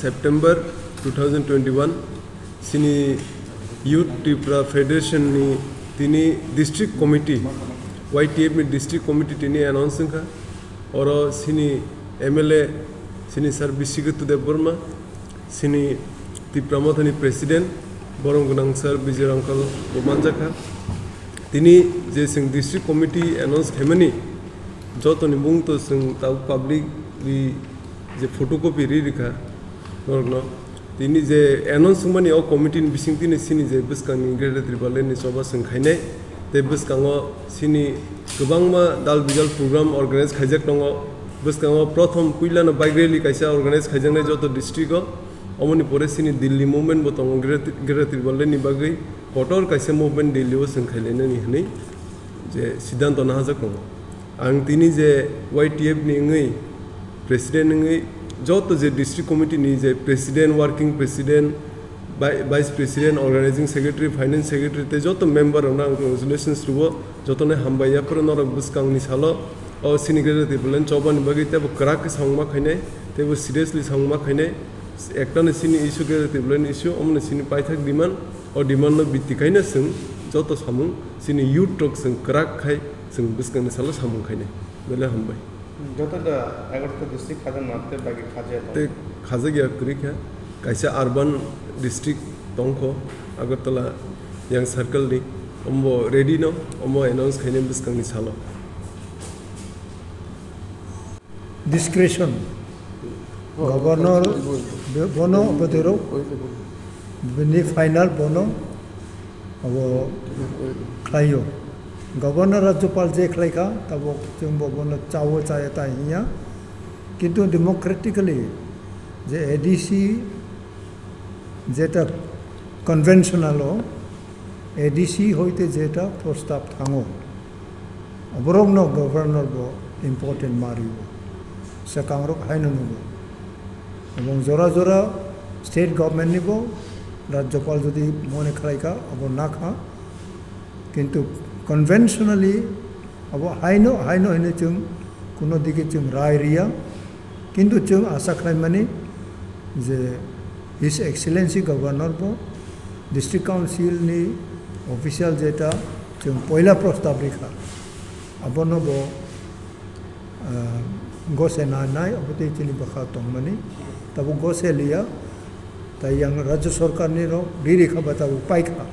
September 2021 sini Youth Tripura Federation ni tini district committee YTF ni district committee tini announce ka oro sini MLA sini Sir Bishigatu Dev Burma sini Tripura Mathani president borong gunang Sir Bijay Uncle Romanjaka tini je sing district committee announce hemani joto ni mung to sing tau public li je photocopy ri rikha norno tini je announce mani o committee ni bising tini sini je biskang ingre tribal ni soba sing khaine te biskango sini gobangma dal bijal program organize khaijak tongo biskango prothom kuilana bike rally kaisa organize khaijang nai joto district o omoni pore sini Delhi movement bo tongo ingre tribal ni bagai kotor kaisa movement Delhi o sing khailena ni hnei je siddhanto na hajak tongo ang tini je YTF ni ngai president ngai joto je district committee ni je president working president vice president organizing secretary finance secretary te joto member na congratulations rubo joto ne hambaya pro nor buskang ni salo o sinigre te bulan choban bagi te krak sangma khaine te seriously sangma khaine ekta ne sini issue ge te bulan issue omne sini paithak demand o demand no bitikaina sing joto samung sini youth talk sing krak khai sing buskang ni salo samung khaine bele hambai joto da agarta district khajan mate bagi khaje te khaje gya kri kya kaisa urban district tongko agartala yang circle ni ombo ready no ombo announce khaine buskang ni salo discretion governor bono bodero bini final bono abo khayo governor rajyapal je khlaika tabo jumbo bono chawo chaya ta hiya kintu democratically je ADC যেটা conventional ADC হইতে যেটা প্রস্তাব থাঙো অবরগ্ন governor ব important মারিব সে কামরক হাইন নব এবং জোড়া জোড়া state government নিব রাজ্যপাল যদি মনে খাইকা অব না খা কিন্তু কনভেনশনালি অব হাইনো হাইনো হইনে जों কোনো দিকে जों রায় রিয়া কিন্তু जों আশা খাই মানে যে His Excellency Governor bo District Council ni official jeta jeng poila prostab rekha abono bo gose na nai abote chini bakha tongmani tabu gose liya tai yang rajya sarkar ni ro di rekha batabu paikha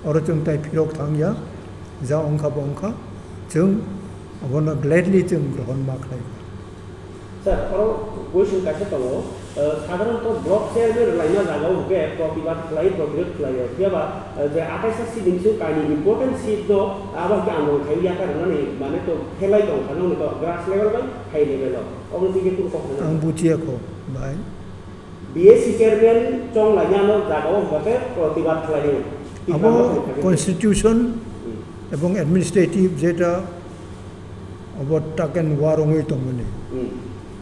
oro jeng tai phirok thangya ja ongkha bongkha jeng abono gladly jeng grohon ma khlai sir oro question kaise tolo সাধারণত block chairman লাইনা জাগাও কে প্রতিবাদ fly প্রতিরোধ fly যেবা যে 28 সিদিনসু কানি important seat দো আবার কি আন্দোলন খাইয়া কারণে মানে তো ফেলাই দং খানো তো গ্রাস লেভেল বাই হাই লেভেল অবন দিকে কোন কথা আং বুঝিয়া কো ভাই বিএসসি চেয়ারম্যান চং লাইনা নো জাগাও হতে প্রতিবাদ ফ্লাই আবো কনস্টিটিউশন এবং অ্যাডমিনিস্ট্রেটিভ যেটা অবটাকেন ওয়ারংই তমনে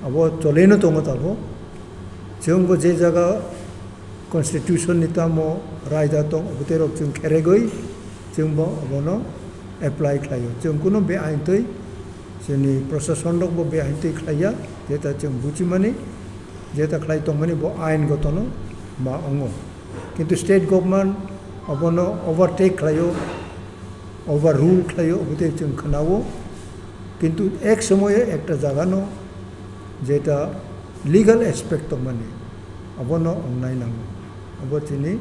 আবো চলেনো তমতাবো जोंबो जे जगह कन्स्टिट्यूशन नितामो रायदा दं अबतेरक जों खेरेगै जोंबो अबनो एप्लाइ खायो जों कुनो बे आइनतै जोंनि प्रशासनबो बे आइनतै खाया जेता जों बुजिमानि जेता खाय दंमानि बो आइनगतनो मा अंगो किन्तु स्टेट गभर्नमेंट अबनो ओवरटेक खायो ओवर रूल खायो अबते जों खोनावो किन्तु एक समय एकटा जागानो जेता legal aspect of money abono onai nango abotini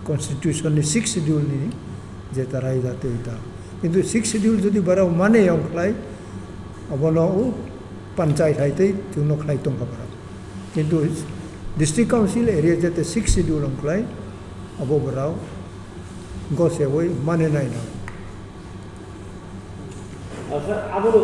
constitution ni 6 schedule ni je tarai jate ita kintu 6 schedule jodi barau mane yong khlai abono panchayat haitei juno khlai tong kabara kintu district council area jate 6 schedule ong khlai abo barau go se oi mane nai na sir abono